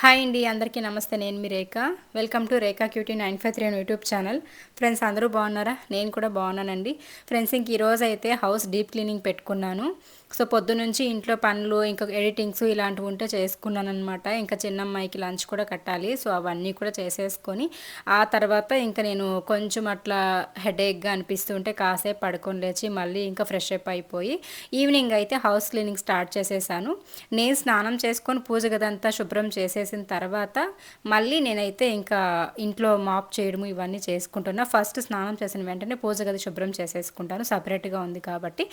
Hi అండి, అందరికీ నమస్తే. నేను మీ రేఖ. వెల్కమ్ టు రేఖా క్యూటీ 953 అని యూట్యూబ్ ఛానల్. ఫ్రెండ్స్, అందరూ బాగున్నారా? నేను కూడా బాగున్నానండి. ఫ్రెండ్స్, ఈరోజు అయితే హౌస్ డీప్ క్లీనింగ్ పెట్టుకున్నాను. సో పొద్దునుంచి ఇంట్లో పనులు, ఇంకా ఎడిటింగ్స్ ఇలాంటివి ఉంటే చేసుకున్నాను అనమాట. ఇంకా చిన్నమ్మాయికి లంచ్ కూడా కట్టాలి. సో అవన్నీ కూడా చేసేసుకొని ఆ తర్వాత ఇంకా నేను కొంచెం అట్లా హెడేక్గా అనిపిస్తుంటే కాసేపు పడుకొని లేచి మళ్ళీ ఇంకా ఫ్రెష్ అప్ అయిపోయి ఈవినింగ్ అయితే హౌస్ క్లీనింగ్ స్టార్ట్ చేసేసాను. నేను స్నానం చేసుకొని పూజ గదంతా శుభ్రం చేసేసిన తర్వాత మళ్ళీ నేనైతే ఇంకా ఇంట్లో మాప్ చేయడము ఇవన్నీ చేసుకుంటున్నా. ఫస్ట్ స్నానం చేసిన వెంటనే పూజ గది శుభ్రం చేసేసుకుంటాను, సపరేట్గా ఉంది కాబట్టి.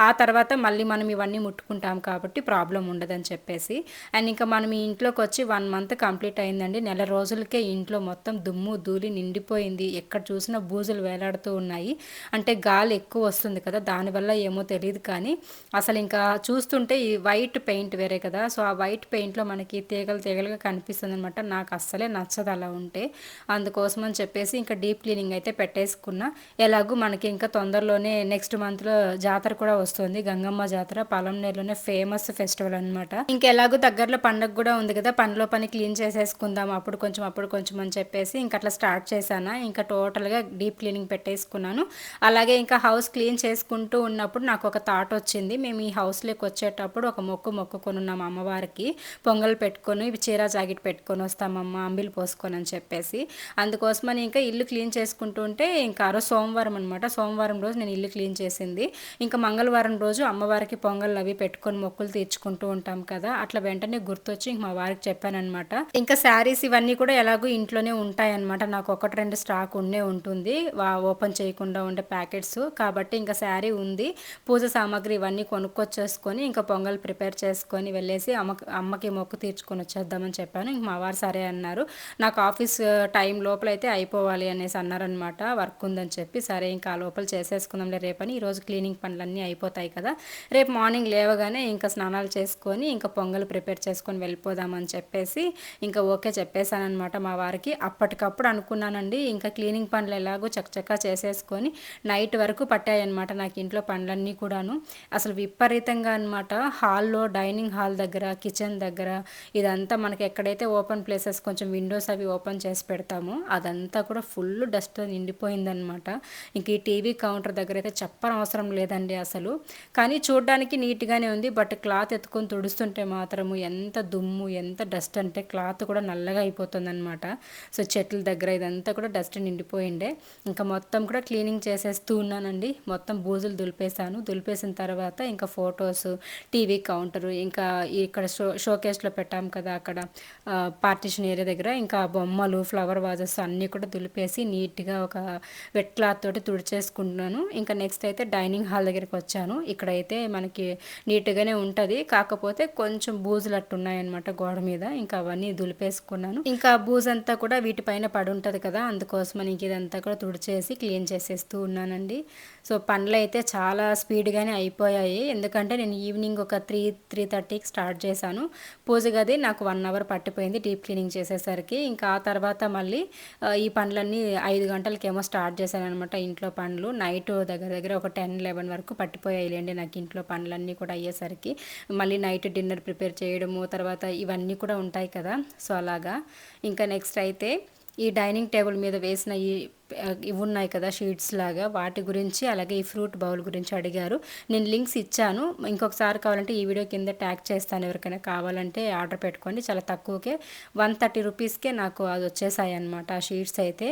ఆ తర్వాత మళ్ళీ మనం ఇవన్నీ ముట్టుకుంటాం కాబట్టి ప్రాబ్లం ఉండదని చెప్పేసి. అండ్ ఇంకా మనం ఈ ఇంట్లోకి వచ్చి 1 మంత్ కంప్లీట్ అయిందండి. నెల రోజులకే ఇంట్లో మొత్తం దుమ్ము ధూళి నిండిపోయింది. ఎక్కడ చూసినా బూజులు వేలాడుతూ ఉన్నాయి. అంటే గాలి ఎక్కువ వస్తుంది కదా, దానివల్ల ఏమో తెలియదు కానీ అసలు ఇంకా చూస్తుంటే ఈ వైట్ పెయింట్ వేరే కదా, సో ఆ వైట్ పెయింట్లో మనకి తీగలు తీగలుగా కనిపిస్తుంది అనమాట. నాకు అస్సలే నచ్చదు అలా ఉంటే. అందుకోసం అని చెప్పేసి ఇంకా డీప్ క్లీనింగ్ అయితే పెట్టేసుకున్నా. ఎలాగూ మనకి ఇంకా తొందరలోనే నెక్స్ట్ మంత్లో జాతర కూడా వస్తుంది, గంగమ్మ జాతర. పలంనేరులోనే ఫేమస్ ఫెస్టివల్ అనమాట. ఇంకెలాగూ దగ్గరలో పండగ కూడా ఉంది కదా, పనిలో పని క్లీన్ చేసేసుకుందాం అప్పుడు కొంచెం అని చెప్పేసి ఇంకా అట్లా స్టార్ట్ చేశాను. ఇంకా టోటల్గా డీప్ క్లీనింగ్ పెట్టేసుకున్నాను. అలాగే ఇంకా హౌస్ క్లీన్ చేసుకుంటూ ఉన్నప్పుడు నాకు ఒక థాట్ వచ్చింది. మేము ఈ హౌస్లోకి వచ్చేటప్పుడు ఒక మొక్కుకొని ఉన్నాము అమ్మవారికి. పొంగల్ పెట్టుకొని చీర జాకెట్ పెట్టుకొని వస్తామమ్మ, అంబిలు పోసుకొని అని చెప్పేసి. అందుకోసమని ఇంకా ఇల్లు క్లీన్ చేసుకుంటూ ఉంటే ఇంకా ఆ రోజు సోమవారం అనమాట. సోమవారం రోజు నేను ఇల్లు క్లీన్ చేసింది. ఇంకా మంగళవారం రోజు అమ్మవారికి పొంగల్ అవి పెట్టుకొని మొక్కులు తీర్చుకుంటూ ఉంటాం కదా, అట్లా వెంటనే గుర్తొచ్చి ఇంక మా వారికి చెప్పానమాట. ఇంకా శారీస్ ఇవన్నీ కూడా ఎలాగో ఇంట్లోనే ఉంటాయన్నమాట. నాకు 1-2 స్టాక్ ఉంటుంది ఓపెన్ చేయకుండా ఉండే ప్యాకెట్స్ కాబట్టి. ఇంకా శారీ ఉంది, పూజ సామాగ్రి ఇవన్నీ కొనుక్కొచ్చేసుకొని ఇంకా పొంగల్ ప్రిపేర్ చేసుకొని వెళ్ళేసి అమ్మకి మొక్కు తీర్చుకొని వచ్చేద్దామని చెప్పాను. ఇంక మా వారు సరే అన్నారు. నాకు ఆఫీస్ టైం లోపల అయితే అయిపోవాలి అనేసి అన్నారనమాట, వర్క్ ఉందని చెప్పి. సరే ఇంకా ఆ లోపల చేసేసుకుందాంలే రేపని. ఈరోజు క్లీనింగ్ పనులన్నీ అయిపోతాయి కదా, రేపు మార్నింగ్ లేవగానే ఇంకా స్నానాలు చేసుకొని ఇంకా పొంగల్ ప్రిపేర్ చేసుకొని వెళ్ళిపోదామని చెప్పేసి ఇంకా ఓకే చెప్పేశానమాట మా వారికి. అప్పటికప్పుడు అనుకున్నానండి, ఇంకా క్లీనింగ్ పనులు ఎలాగో చక్కచక్క చేసేసుకొని నైట్ వరకు పట్టాయన్నమాట నాకు ఇంట్లో పనులన్నీ కూడాను. అసలు విపరీతంగా అనమాట. హాల్లో, డైనింగ్ హాల్ దగ్గర, కిచెన్ దగ్గర ఇదంతా మనకి ఎక్కడైతే ఓపెన్ ప్లేసెస్ కొంచెం విండోస్ అవి ఓపెన్ చేసి పెడతామో అదంతా కూడా ఫుల్ డస్ట్ నిండిపోయిందనమాట. ఇంక ఈ టీవీ కౌంటర్ దగ్గర అయితే చెప్పనవసరం లేదండి అసలు. కానీ చూడడానికి నీట్గానే ఉంది, బట్ క్లాత్ ఎత్తుకొని తుడుస్తుంటే మాత్రము ఎంత దుమ్ము, ఎంత డస్ట్ అంటే క్లాత్ కూడా నల్లగా అయిపోతుందన్నమాట. సో చెట్ల దగ్గర ఇదంతా కూడా డస్ట్ నిండిపోయిండే. ఇంకా మొత్తం కూడా క్లీనింగ్ చేసేస్తూ ఉన్నానండి. మొత్తం బూజులు దులిపేసిన తర్వాత ఇంకా ఫొటోస్, టీవీ కౌంటరు, ఇంకా ఇక్కడ షోకేస్లో పెట్టాం కదా అక్కడ పార్టీషన్ ఏరియా దగ్గర ఇంకా బొమ్మలు, ఫ్లవర్ వాజెస్ అన్నీ కూడా దులిపేసి నీట్గా ఒక వెట్ క్లాత్ తోటి తుడిచేసుకుంటున్నాను. ఇంకా నెక్స్ట్ అయితే డైనింగ్ హాల్ దగ్గరికి వచ్చాను. ఇక్కడైతే మనకి నీట్గానే ఉంటుంది, కాకపోతే కొంచెం బూజులు అట్టు ఉన్నాయన్నమాట గోడ మీద. ఇంకా అవన్నీ దులిపేసుకున్నాను. ఇంకా బూజంతా కూడా వీటిపైన పడి ఉంటుంది కదా, అందుకోసమని ఇంక ఇదంతా కూడా తుడిచేసి క్లీన్ చేసేస్తూ ఉన్నానండి. సో పనులు అయితే చాలా స్పీడ్గానే అయిపోయాయి, ఎందుకంటే నేను ఈవినింగ్ ఒక 3-3:30కి స్టార్ట్ చేశాను. పూజ గది నాకు 1 అవర్ పట్టిపోయింది డీప్ క్లీనింగ్ చేసేసరికి. ఇంకా ఆ తర్వాత మళ్ళీ ఈ పనులన్నీ 5 గంటలకేమో స్టార్ట్ చేశాను అనమాట ఇంట్లో పనులు. నైట్ దగ్గర ఒక 10-11 వరకు పట్టిపోయాయిలేండి నాకు ఇంట్లో పనులన్నీ కూడా అయ్యేసరికి. మళ్ళీ నైట్ డిన్నర్ ప్రిపేర్ చేయడము, తర్వాత ఇవన్నీ కూడా ఉంటాయి కదా, సో అలాగా. ఇంకా నెక్స్ట్ అయితే ఈ డైనింగ్ టేబుల్ మీద వేసిన ఇవి ఉన్నాయి కదా షీట్స్ లాగా, వాటి గురించి అలాగే ఈ ఫ్రూట్ బౌల్ గురించి అడిగారు. నేను లింక్స్ ఇచ్చాను, ఇంకొకసారి కావాలంటే ఈ వీడియో కింద ట్యాగ్ చేస్తాను, ఎవరికైనా కావాలంటే ఆర్డర్ పెట్టుకోండి. చాలా తక్కువకే 130 రూపీస్కే నాకు అది వచ్చేసాయి అనమాట ఆ షీట్స్ అయితే.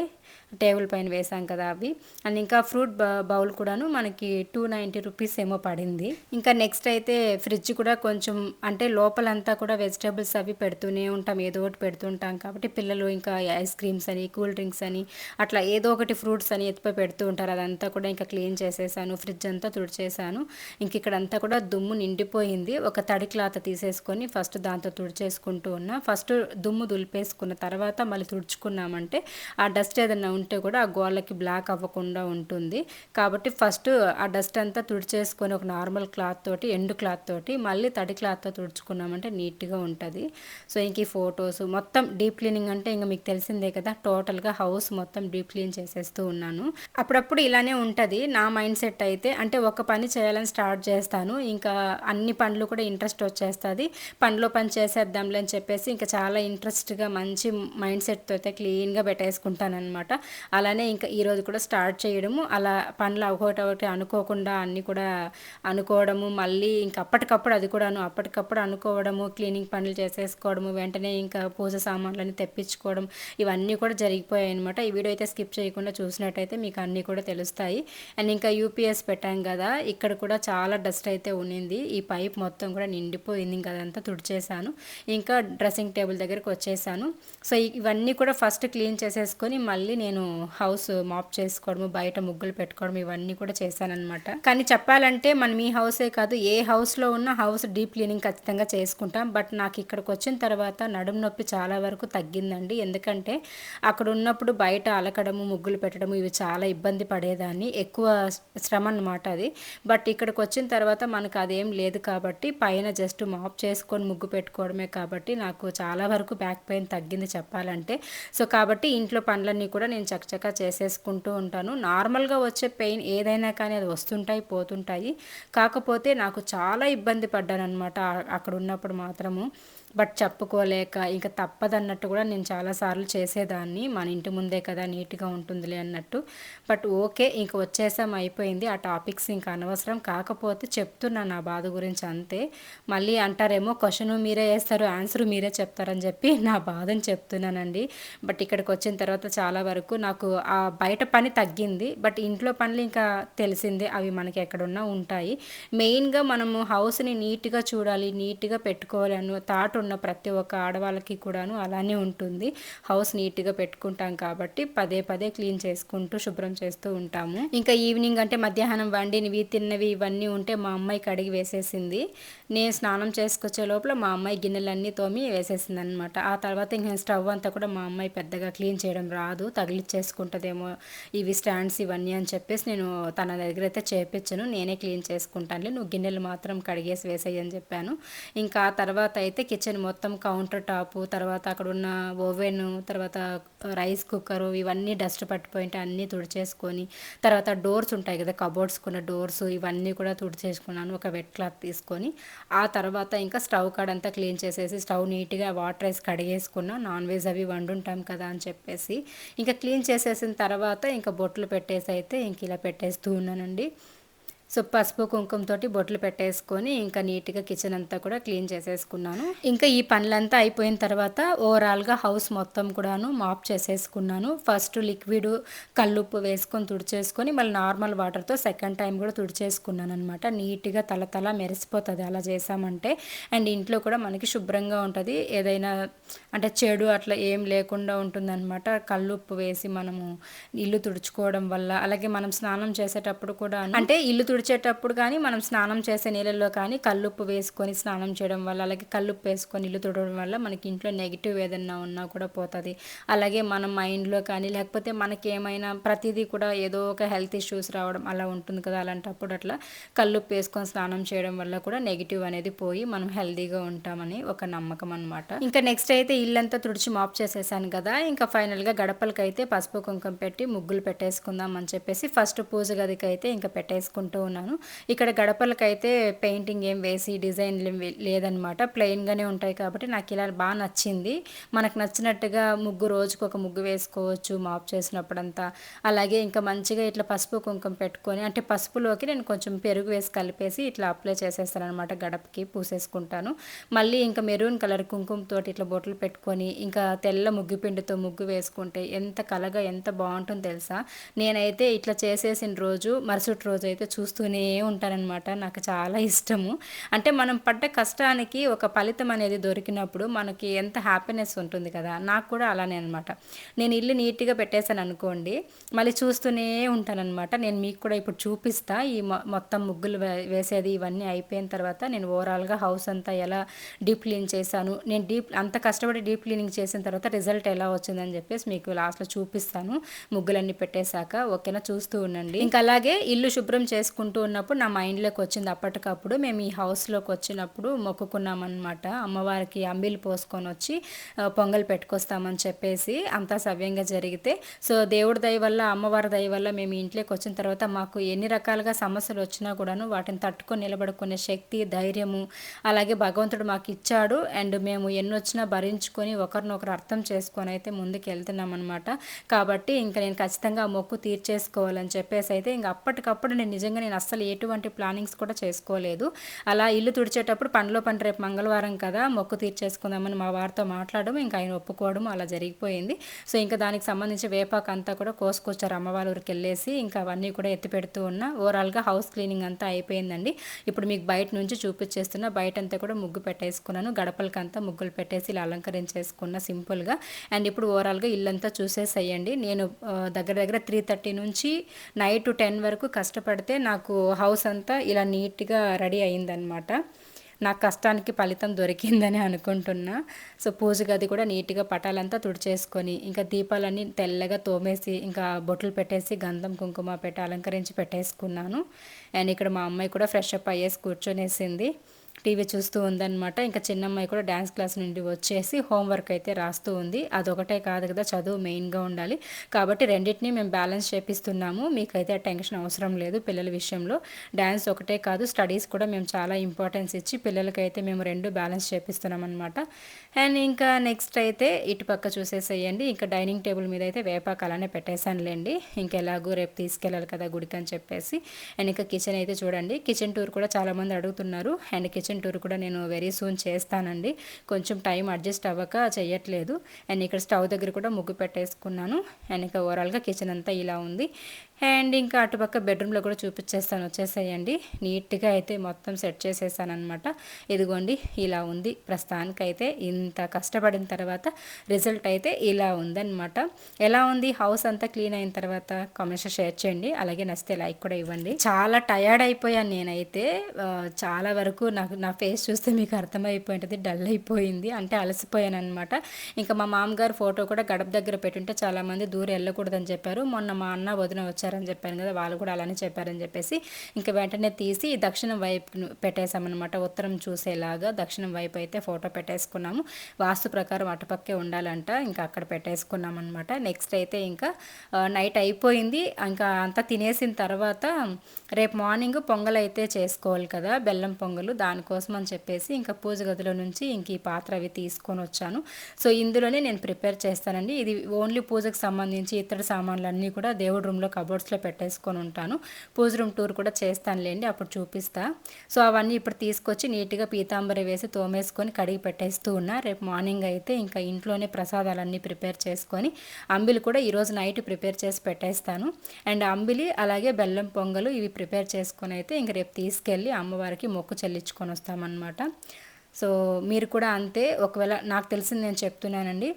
టేబుల్ పైన వేసాం కదా అవి. అండ్ ఇంకా ఫ్రూట్ బౌల్ కూడాను మనకి 290 రూపీస్ ఏమో పడింది. ఇంకా నెక్స్ట్ అయితే ఫ్రిడ్జ్ కూడా కొంచెం అంటే లోపలంతా కూడా వెజిటేబుల్స్ అవి పెడుతూనే ఉంటాం, ఏదో ఒకటి పెడుతుంటాం కాబట్టి పిల్లలు ఇంకా ఐస్ క్రీమ్స్ అని, కూల్ డ్రింక్స్ అని అట్లా ఏదో ఒకటి ఫ్రూట్స్ అని ఎత్తిపోయి పెడుతూ ఉంటారు. అదంతా కూడా ఇంకా క్లీన్ చేసేసాను, ఫ్రిడ్జ్ అంతా తుడిచేసాను. ఇంక ఇక్కడంతా కూడా దుమ్ము నిండిపోయింది. ఒక తడి క్లాత్ తీసేసుకొని ఫస్ట్ దాంతో తుడిచేసుకుంటూ ఉన్నా. ఫస్ట్ దుమ్ము దులిపేసుకున్న తర్వాత మళ్ళీ తుడుచుకున్నామంటే ఆ డస్ట్ ఏదైనా ఏదైనా ఉంటే కూడా ఆ గోళ్ళకి బ్లాక్ అవ్వకుండా ఉంటుంది. కాబట్టి ఫస్ట్ ఆ డస్ట్ అంతా తుడిచేసుకొని ఒక నార్మల్ క్లాత్ తోటి, ఎండు క్లాత్ తోటి మళ్ళీ తడి క్లాత్తో తుడుచుకున్నామంటే నీట్గా ఉంటుంది. సో ఇంక ఈ ఫొటోస్ మొత్తం డీప్ క్లీనింగ్ అంటే ఇంకా మీకు తెలిసిందే కదా, టోటల్గా హౌస్ మొత్తం డీప్ క్లీన్ చేసేస్తూ ఉన్నాను. అప్పుడప్పుడు ఇలానే ఉంటుంది నా మైండ్ సెట్ అయితే. అంటే ఒక పని చేయాలని స్టార్ట్ చేస్తాను, ఇంకా అన్ని పనులు కూడా ఇంట్రెస్ట్ వచ్చేస్తుంది. పనిలో పని చేసేద్దాంలే అని చెప్పేసి ఇంకా చాలా ఇంట్రెస్ట్గా మంచి మైండ్ సెట్తో అయితే క్లీన్గా పెట్టేసుకుంటాను అనమాట. అలానే ఇంకా ఈరోజు కూడా స్టార్ట్ చేయడము, అలా పనులు ఒకటి అనుకోకుండా అన్నీ కూడా అనుకోవడము, మళ్ళీ ఇంకా అప్పటికప్పుడు అది కూడాను అప్పటికప్పుడు అనుకోవడము, క్లీనింగ్ పనులు చేసేసుకోవడము, వెంటనే ఇంకా పూజ సామాన్లన్నీ తెప్పించుకోవడం, ఇవన్నీ కూడా జరిగిపోయాయి అనమాట. ఈ వీడియో అయితే స్కిప్ చేయకుండా చూసినట్టయితే మీకు అన్నీ కూడా తెలుస్తాయి. అండ్ ఇంకా యూపీఎస్ పెట్టాం కదా, ఇక్కడ కూడా చాలా డస్ట్ అయితే ఉన్నింది. ఈ పైప్ మొత్తం కూడా నిండిపోయింది, ఇంకా అదంతా తుడిచేసాను. ఇంకా డ్రెస్సింగ్ టేబుల్ దగ్గరికి వచ్చేసాను. సో ఇవన్నీ కూడా ఫస్ట్ క్లీన్ చేసేసుకొని మళ్ళీ నేను హౌస్ మాప్ చేసుకోవడము, బయట ముగ్గులు పెట్టుకోవడం, ఇవన్నీ కూడా చేశానమాట. కానీ చెప్పాలంటే మనం ఈ హౌసే కాదు, ఏ హౌస్లో ఉన్న హౌస్ డీప్ క్లీనింగ్ ఖచ్చితంగా చేసుకుంటాం. బట్ నాకు ఇక్కడికి వచ్చిన తర్వాత నడుము నొప్పి చాలా వరకు తగ్గిందండి. ఎందుకంటే అక్కడ ఉన్నప్పుడు బయట అలకడము, ముగ్గులు పెట్టడము ఇవి చాలా ఇబ్బంది పడేదాన్ని, ఎక్కువ శ్రమ అన్నమాట అది. బట్ ఇక్కడికి వచ్చిన తర్వాత మనకు అదేం లేదు కాబట్టి పైన జస్ట్ మాప్ చేసుకొని ముగ్గు పెట్టుకోవడమే కాబట్టి నాకు చాలా వరకు బ్యాక్ పెయిన్ తగ్గింది చెప్పాలంటే. సో కాబట్టి ఇంట్లో పనులన్నీ కూడా నేను చకచకా చేసేసుకుంటూ ఉంటాను. నార్మల్గా వచ్చే పెయిన్ ఏదైనా కానీ అది వస్తుంటాయి పోతుంటాయి. కాకపోతే నాకు చాలా ఇబ్బంది పడ్డాను అనమాట అక్కడ ఉన్నప్పుడు మాత్రము. బట్ చెప్పుకోలేక ఇంకా తప్పదన్నట్టు కూడా నేను చాలాసార్లు చేసేదాన్ని, మన ఇంటి ముందే కదా నీట్గా ఉంటుందిలే అన్నట్టు. బట్ ఓకే, ఇంక వచ్చేసాం, అయిపోయింది. ఆ టాపిక్స్ ఇంకా అనవసరం. కాకపోతే చెప్తున్నా నా బాధ గురించి అంతే. మళ్ళీ అంటారేమో క్వశ్చన్ మీరే వేస్తారు, ఆన్సర్ మీరే చెప్తారని చెప్పి నా బాధని చెప్తున్నానండి. బట్ ఇక్కడికి వచ్చిన తర్వాత చాలా వరకు నాకు ఆ బయట పని తగ్గింది. బట్ ఇంట్లో పనులు ఇంకా తెలిసిందే, అవి మనకి ఎక్కడున్నా ఉంటాయి. మెయిన్గా మనము హౌస్ని నీట్గా చూడాలి, నీట్గా పెట్టుకోవాలి అన్న థాట్ ఉన్న ప్రతి ఒక్క ఆడవాళ్ళకి కూడాను అలానే ఉంటుంది. హౌస్ నీట్గా పెట్టుకుంటాం కాబట్టి పదే పదే క్లీన్ చేసుకుంటూ శుభ్రం చేస్తూ ఉంటాము. ఇంకా ఈవినింగ్ అంటే మధ్యాహ్నం వండినవి తిన్నవి ఇవన్నీ ఉంటే మా అమ్మాయి కడిగి వేసేసింది. నేను స్నానం చేసుకొచ్చే లోపల మా అమ్మాయి గిన్నెలన్నీ తోమి వేసేసింది అనమాట. ఆ తర్వాత ఇంకా స్టవ్ అంతా కూడా మా అమ్మాయి పెద్దగా క్లీన్ చేయడం రాదు, తగిలిచ్చేసుకుంటుందేమో ఇవి స్టాండ్స్ ఇవన్నీ అని చెప్పేసి నేను తన దగ్గర అయితే చేపించను, నేనే క్లీన్ చేసుకుంటానులే, నువ్వు గిన్నెలు మాత్రం కడిగేసి వేసేయి అని చెప్పాను. ఇంకా ఆ తర్వాత అయితే కిచెన్ మొత్తం కౌంటర్ టాపు, తర్వాత అక్కడ ఉన్న ఓవెన్, తర్వాత రైస్ కుక్కరు ఇవన్నీ డస్ట్ పట్టిపోయింటే అన్నీ తుడిచేసుకొని, తర్వాత డోర్స్ ఉంటాయి కదా కబోర్డ్స్కున్న డోర్స్ ఇవన్నీ కూడా తుడిచేసుకున్నాను ఒక వెట్ క్లాత్ తీసుకొని. ఆ తర్వాత ఇంకా స్టవ్ కాడంతా క్లీన్ చేసేసి స్టవ్ నీట్గా వాటర్ వేసి కడిగేసుకున్నా, నాన్ వెజ్ అవి వండుంటాం కదా అని చెప్పేసి. ఇంకా క్లీన్ చేసేసిన తర్వాత ఇంకా బొట్లు పెట్టేసి అయితే ఇంక ఇలా పెట్టేస్తూ ఉన్నానండి. సో పసుపు కుంకుమతోటి బొట్లు పెట్టేసుకొని ఇంకా నీట్గా కిచెన్ అంతా కూడా క్లీన్ చేసేసుకున్నాను. ఇంకా ఈ పనులంతా అయిపోయిన తర్వాత ఓవరాల్గా హౌస్ మొత్తం కూడాను మాప్ చేసేసుకున్నాను. ఫస్ట్ లిక్విడ్ కల్లుప్పు వేసుకొని తుడిచేసుకొని మళ్ళీ నార్మల్ వాటర్తో సెకండ్ టైం కూడా తుడిచేసుకున్నాను అనమాట. నీట్గా తల మెరిసిపోతుంది అలా చేసామంటే. అండ్ ఇంట్లో కూడా మనకి శుభ్రంగా ఉంటుంది, ఏదైనా అంటే చెడు అట్లా ఏం లేకుండా ఉంటుందన్నమాట. కల్లుప్పు వేసి మనము ఇల్లు తుడుచుకోవడం వల్ల, అలాగే మనం స్నానం చేసేటప్పుడు కూడా అంటే ఇల్లు తుడిచేటప్పుడు కానీ మనం స్నానం చేసే నీళ్ళల్లో కానీ కల్లుప్పు వేసుకొని స్నానం చేయడం వల్ల, అలాగే కల్లుప్పు వేసుకొని ఇల్లు తుడవడం వల్ల మనకి ఇంట్లో నెగిటివ్ ఏదన్నా ఉన్నా కూడా పోతుంది. అలాగే మన మైండ్లో కానీ లేకపోతే మనకి ఏమైనా ప్రతిదీ కూడా ఏదో ఒక హెల్త్ ఇష్యూస్ రావడం అలా ఉంటుంది కదా, అలాంటప్పుడు అట్లా కల్లుప్పు వేసుకొని స్నానం చేయడం వల్ల కూడా నెగిటివ్ అనేది పోయి మనం హెల్తీగా ఉంటామని ఒక నమ్మకం అనమాట. ఇంకా నెక్స్ట్ అయితే ఇల్లంతా తుడిచి మాప్ చేసేసాను కదా, ఇంకా ఫైనల్గా గడపలకైతే పసుపు కుంకుమ పెట్టి ముగ్గులు పెట్టేసుకుందాం అని చెప్పేసి ఫస్ట్ పూజ గదికి అయితే ఇంకా పెట్టేసుకుంటూ ఉన్నాను. ఇక్కడ గడపలకైతే పెయింటింగ్ ఏం వేసి డిజైన్ లేదనమాట, ప్లెయిన్గానే ఉంటాయి కాబట్టి నాకు ఇలా బాగా నచ్చింది. మనకు నచ్చినట్టుగా ముగ్గు రోజుకు ఒక ముగ్గు వేసుకోవచ్చు మాప్ చేసినప్పుడంతా. అలాగే ఇంకా మంచిగా ఇట్లా పసుపు కుంకుమ పెట్టుకొని, అంటే పసుపులోకి నేను కొంచెం పెరుగు వేసి కలిపేసి ఇట్లా అప్లై చేసేస్తాను అనమాట, గడపకి పూసేసుకుంటాను. మళ్ళీ ఇంకా మెరూన్ కలర్ కుంకుమతోటి ఇట్లా బొట్లు పెట్టుకొని ఇంకా తెల్ల ముగ్గు పిండితో ముగ్గు వేసుకుంటే ఎంత కలగా ఎంత బాగుంటుందో తెలుసా. నేనైతే ఇట్లా చేసేసిన రోజు మరుసటి రోజు అయితే చూస్తూ చూస్తూనే ఉంటాననమాట. నాకు చాలా ఇష్టము. అంటే మనం పడ్డ కష్టానికి ఒక ఫలితం అనేది దొరికినప్పుడు మనకి ఎంత హ్యాపీనెస్ ఉంటుంది కదా! నాకు కూడా అలానే అనమాట. నేను ఇల్లు నీట్‌గా పెట్టేసాననుకోండి, మళ్ళీ చూస్తూనే ఉంటాననమాట. నేను మీకు కూడా ఇప్పుడు చూపిస్తా. ఈ మొత్తం ముగ్గులు వేసేది ఇవన్నీ అయిపోయిన తర్వాత నేను ఓవరాల్‌గా హౌస్ అంతా ఎలా డీప్ క్లీన్ చేశాను. నేను అంత కష్టపడి డీప్ క్లీనింగ్ చేసిన తర్వాత రిజల్ట్ ఎలా వచ్చిందని చెప్పేసి మీకు లాస్ట్‌లో చూపిస్తాను. ముగ్గులన్నీ పెట్టేశాక. ఓకేనా, చూస్తూ ఉండండి. ఇంకా అలాగే ఇల్లు శుభ్రం చేసుకుంటూ ఉన్నప్పుడు నా మైండ్‌లోకి వచ్చింది అప్పటికప్పుడు. మేము ఈ హౌస్‌లోకి వచ్చినప్పుడు మొక్కుకున్నామన్నమాట. అమ్మవారికి అంబీలు పోసుకొని వచ్చి పొంగల్ పెట్టుకొస్తామని చెప్పేసి అంతా సవ్యంగా జరిగితే, సో దేవుడి దయ వల్ల, అమ్మవారి దయ వల్ల మేము ఇంట్లోకి వచ్చిన తర్వాత మాకు ఎన్ని రకాలుగా సమస్యలు వచ్చినా కూడాను వాటిని తట్టుకొని నిలబడుకునే శక్తి, ధైర్యము అలాగే భగవంతుడు మాకు ఇచ్చాడు. అండ్ మేము ఎన్నొచ్చినా భరించుకొని ఒకరినొకరు అర్థం చేసుకొని అయితే ముందుకు వెళ్తున్నాం అనమాట. కాబట్టి ఇంకా నేను ఖచ్చితంగా ఆ మొక్కు తీర్చేసుకోవాలని చెప్పేసి అయితే ఇంక అప్పటికప్పుడు నేను అస్సలు ఎటువంటి ప్లానింగ్స్ కూడా చేసుకోలేదు. అలా ఇల్లు తుడిచేటప్పుడు పనిలో పని రేపు మంగళవారం కదా మొక్కు తీర్చేసుకుందామని మా వారితో మాట్లాడడం, ఇంకా ఆయన ఒప్పుకోవడం అలా జరిగిపోయింది. సో ఇంకా దానికి సంబంధించి వేపాకు అంతా కూడా కోసుకొచ్చారు అమ్మవారి ఊరికి వెళ్ళేసి, ఇంకా అవన్నీ కూడా ఎత్తి పెడుతూ ఉన్నా. ఓవరాల్గా హౌస్ క్లీనింగ్ అంతా అయిపోయిందండి. ఇప్పుడు మీకు బయట నుంచి చూపించేస్తున్నా. బయట అంతా కూడా ముగ్గు పెట్టేసుకున్నాను. గడపలకంతా ముగ్గులు పెట్టేసి ఇలా అలంకరించేసుకున్న సింపుల్గా. అండ్ ఇప్పుడు ఓవరాల్గా ఇల్లంతా చూసేసేయండి. నేను దగ్గర దగ్గర 3:30 నుంచి నైట్ 10 వరకు కష్టపడితే నాకు హౌస్ అంతా ఇలా నీట్గా రెడీ అయిందనమాట. నా కష్టానికి ఫలితం దొరికిందని అనుకుంటున్నా. సో పూజ గది కూడా నీట్గా పటాలంతా తుడిచేసుకొని, ఇంకా దీపాలన్నీ తెల్లగా తోమేసి, ఇంకా బొట్లు పెట్టేసి గంధం కుంకుమ పెట్టి అలంకరించి పెట్టేసుకున్నాను. అండ్ ఇక్కడ మా అమ్మాయి కూడా ఫ్రెష్ అప్ అయ్యేసి కూర్చొనేసింది, టీవీ చూస్తూ ఉందన్నమాట. ఇంకా చిన్నమ్మాయి కూడా డ్యాన్స్ క్లాస్ నుండి వచ్చేసి హోంవర్క్ అయితే రాస్తూ ఉంది. అదొకటే కాదు కదా, చదువు మెయిన్గా ఉండాలి కాబట్టి రెండింటినీ మేము బ్యాలెన్స్ చేపిస్తున్నాము. మీకైతే టెన్షన్ అవసరం లేదు పిల్లల విషయంలో. డ్యాన్స్ ఒకటే కాదు, స్టడీస్ కూడా మేము చాలా ఇంపార్టెన్స్ ఇచ్చి పిల్లలకైతే మేము రెండు బ్యాలెన్స్ చేపిస్తున్నాం అనమాట. అండ్ ఇంకా నెక్స్ట్ అయితే ఇటు పక్క చూసేసేయండి. ఇంకా డైనింగ్ టేబుల్ మీద అయితే వేపాకు అలానే పెట్టేశానులేండి. ఇంకెలాగో రేపు తీసుకెళ్ళాలి కదా గుడికి అని చెప్పేసి. అండ్ ఇంకా కిచెన్ అయితే చూడండి. కిచెన్ టూర్ కూడా చాలామంది అడుగుతున్నారు. అండ్ కిచెన్ టూర్ కూడా నేను వెరీ సూన్ చేస్తానండి. కొంచెం టైం అడ్జస్ట్ అవ్వక చేయట్లేదు. అండ్ ఇక్కడ స్టవ్ దగ్గర కూడా ముగ్గు పెట్టేసుకున్నాను. అండ్ ఇంకా ఓవరాల్గా కిచెన్ అంతా ఇలా ఉంది. అండ్ ఇంకా అటుపక్క బెడ్రూమ్లో కూడా చూపించేస్తాను, వచ్చేసేయండి. నీట్గా అయితే మొత్తం సెట్ చేసేసాను అనమాట. ఇదిగోండి ఇలా ఉంది ప్రస్తుతానికైతే. ఇంత కష్టపడిన తర్వాత రిజల్ట్ అయితే ఇలా ఉందన్నమాట. ఎలా ఉంది హౌస్ అంతా క్లీన్ అయిన తర్వాత కామెంట్స్ షేర్ చేయండి. అలాగే నచ్చితే లైక్ కూడా ఇవ్వండి. చాలా టయర్డ్ అయిపోయాను నేనైతే. చాలా వరకు నా ఫేస్ చూస్తే మీకు అర్థమైపోయింటుంది, డల్ అయిపోయింది, అంటే అలసిపోయాను అనమాట. ఇంకా మా మామగారు ఫోటో కూడా గడప దగ్గర పెట్టుంటే చాలామంది దూరం వెళ్ళకూడదని చెప్పారు. మొన్న మా అన్న వదిన వచ్చారని చెప్పాను కదా, వాళ్ళు కూడా అలానే చెప్పారని చెప్పేసి ఇంకా వెంటనే తీసి దక్షిణం వైపు పెట్టేశామన్నమాట. ఉత్తరం చూసేలాగా దక్షిణం వైపు అయితే ఫోటో పెట్టేసుకున్నాము. వాస్తు ప్రకారం అటుపక్కే ఉండాలంట, ఇంకా అక్కడ పెట్టేసుకున్నాం అనమాట. నెక్స్ట్ అయితే ఇంకా నైట్ అయిపోయింది. ఇంకా అంతా తినేసిన తర్వాత రేపు మార్నింగ్ పొంగల్ అయితే చేసుకోవాలి కదా, బెల్లం పొంగలు. దానికోసం అని చెప్పేసి ఇంకా పూజ గదిలో నుంచి ఇంక ఈ పాత్ర అవి తీసుకొని వచ్చాను. సో ఇందులోనే నేను ప్రిపేర్ చేస్తానండి. ఇది ఓన్లీ పూజకు సంబంధించి ఇతర సామాన్లు అన్నీ కూడా దేవుడి రూమ్లో కబోర్డ్స్లో పెట్టేసుకొని ఉంటాను. పూజ రూమ్ టూర్ కూడా చేస్తానులేండి, అప్పుడు చూపిస్తా. సో అవన్నీ ఇప్పుడు తీసుకొచ్చి నీట్గా పీతాంబరి వేసి తోమేసుకొని కడిగి పెట్టేస్తూ ఉన్నా. రేపు మార్నింగ్ అయితే ఇంకా ఇంట్లోనే ప్రసాదాలన్నీ ప్రిపేర్ చేసుకొని, అంబిలి కూడా ఈరోజు నైట్ ప్రిపేర్ చేసి పెట్టేస్తాను. అండ్ అంబిలి అలాగే బెల్లం పొంగలు ఇవి ప్రిపేర్ చేసుకొని అయితే ఇంక రేపు తీసుకెళ్ళి అమ్మవారికి మొక్కు చెల్లించుకొని వస్తామన్నమాట. సో మీరు కూడా అంతే. ఒకవేళ నాకు తెలిసింది నేను చెప్తున్నానండి,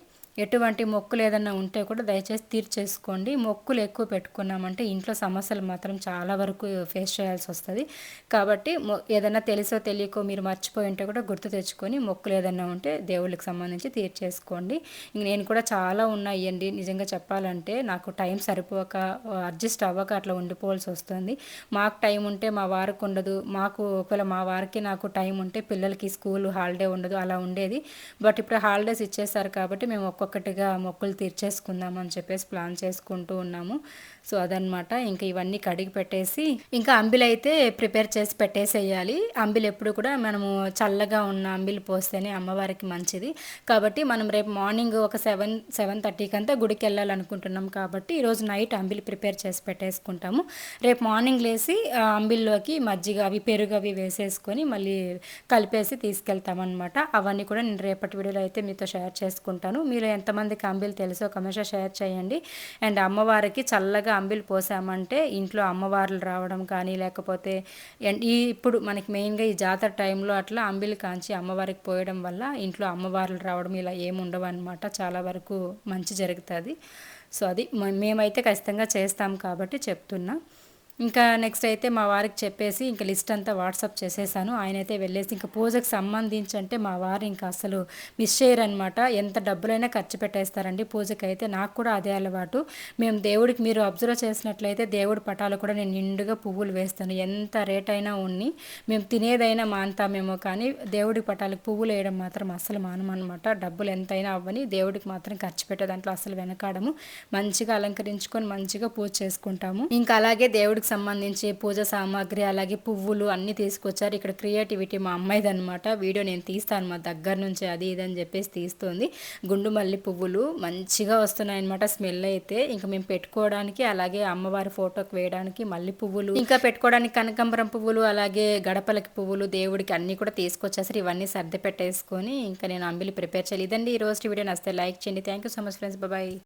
ఎటువంటి మొక్కులు ఏదన్నా ఉంటే కూడా దయచేసి తీర్చేసుకోండి. మొక్కులు ఎక్కువ పెట్టుకున్నామంటే ఇంట్లో సమస్యలు మాత్రం చాలా వరకు ఫేస్ చేయాల్సి వస్తుంది. కాబట్టి ఏదైనా తెలుసో తెలియకో మీరు మర్చిపోయి ఉంటే కూడా గుర్తు తెచ్చుకొని మొక్కులు ఏదన్నా ఉంటే దేవుళ్ళకి సంబంధించి తీర్చేసుకోండి. నేను కూడా చాలా ఉన్నాయండి, నిజంగా చెప్పాలంటే నాకు టైం సరిపోక అడ్జస్ట్ అవ్వక అట్లా ఉండిపోవాల్సి వస్తుంది. మాకు టైం ఉంటే మా వారికి ఉండదు, ఒకవేళ మా వారికి నాకు టైం ఉంటే పిల్లలకి స్కూల్ హాలిడే ఉండదు, అలా ఉండేది. బట్ ఇప్పుడు హాలిడేస్ ఇచ్చేసారు కాబట్టి మేము ఒక్కొక్కటిగా మొక్కులు తీర్చేసుకుందాం అని చెప్పేసి ప్లాన్ చేసుకుంటూ ఉన్నాము. సో అదనమాట. ఇంకా ఇవన్నీ కడిగి పెట్టేసి ఇంకా అంబిలి అయితే ప్రిపేర్ చేసి పెట్టేసేయాలి. అంబిలి ఎప్పుడు కూడా మనము చల్లగా ఉన్న అంబిలి పోస్తేనే అమ్మవారికి మంచిది. కాబట్టి మనం రేపు మార్నింగ్ ఒక 7:30కి అంతా గుడికి వెళ్ళాలనుకుంటున్నాం కాబట్టి ఈరోజు నైట్ అంబిలి ప్రిపేర్ చేసి పెట్టేసుకుంటాము. రేపు మార్నింగ్ లేసి అంబిల్లోకి మజ్జిగ అవి పెరుగు అవి వేసేసుకొని మళ్ళీ కలిపేసి తీసుకెళ్తామన్నమాట. అవన్నీ కూడా నేను రేపటి వీడియోలో అయితే మీతో షేర్ చేసుకుంటాను. మీరు ఎంతమందికి అంబిలి తెలుసో కమెంట్స్లో షేర్ చేయండి. అండ్ అమ్మవారికి చల్లగా అంబిలి పోసామంటే ఇంట్లో అమ్మవార్లు రావడం కానీ, లేకపోతే ఇప్పుడు మనకి మెయిన్గా ఈ జాతర టైంలో అట్లా అంబిలి కాంచి అమ్మవారికి పోయడం వల్ల ఇంట్లో అమ్మవార్లు రావడం ఇలా ఏమి ఉండవు అనమాట. చాలా వరకు మంచి జరుగుతుంది. సో అది మేమైతే ఖచ్చితంగా చేస్తాం కాబట్టి చెప్తున్నా. ఇంకా నెక్స్ట్ అయితే మా వారికి చెప్పేసి ఇంకా లిస్ట్ అంతా వాట్సాప్ చేసేసాను. ఆయనైతే వెళ్ళేసి ఇంకా పూజకు సంబంధించి అంటే మా వారు ఇంకా అసలు మిస్ చేయరనమాట. ఎంత డబ్బులైనా ఖర్చు పెట్టేస్తారండి పూజకి అయితే. నాకు కూడా అదే అలవాటు. మేము దేవుడికి మీరు అబ్జర్వ్ చేసినట్లయితే దేవుడి పటాలు కూడా నేను నిండుగా పువ్వులు వేస్తాను. ఎంత రేట్ అయినా ఉన్ని మేము తినేదైనా మానుతామేమో కానీ దేవుడి పటాలకు పువ్వులు వేయడం మాత్రం అస్సలు మానమనమాట. డబ్బులు ఎంతైనా అవ్వని దేవుడికి మాత్రం ఖర్చు పెట్టే దాంట్లో అసలు వెనకాడము. మంచిగా అలంకరించుకొని మంచిగా పూజ చేసుకుంటాము. ఇంకా అలాగే దేవుడికి సంబంధించి పూజ సామాగ్రి అలాగే పువ్వులు అన్నీ తీసుకొచ్చారు. ఇక్కడ క్రియేటివిటీ మా అమ్మాయిది అనమాట. వీడియో నేను తీస్తాను మా దగ్గర నుంచి అది ఇది అని చెప్పేసి తీస్తుంది. గుండు మల్లి పువ్వులు మంచిగా వస్తున్నాయి అనమాట. స్మెల్ అయితే ఇంకా మేము పెట్టుకోవడానికి అలాగే అమ్మవారి ఫోటోకి వేయడానికి మల్లి పువ్వులు, ఇంకా పెట్టుకోవడానికి కనకాంబరం పువ్వులు, అలాగే గడపలకి పువ్వులు, దేవుడికి అన్నీ కూడా తీసుకొచ్చేసరి ఇవన్నీ సర్ది పెట్టేసుకొని ఇంకా నేను అంబిలి ప్రిపేర్ చేయాలి. ఇదండి ఈ రోజు వీడియో. నచ్చితే లైక్ చేయండి. Thank you so much friends. Bye.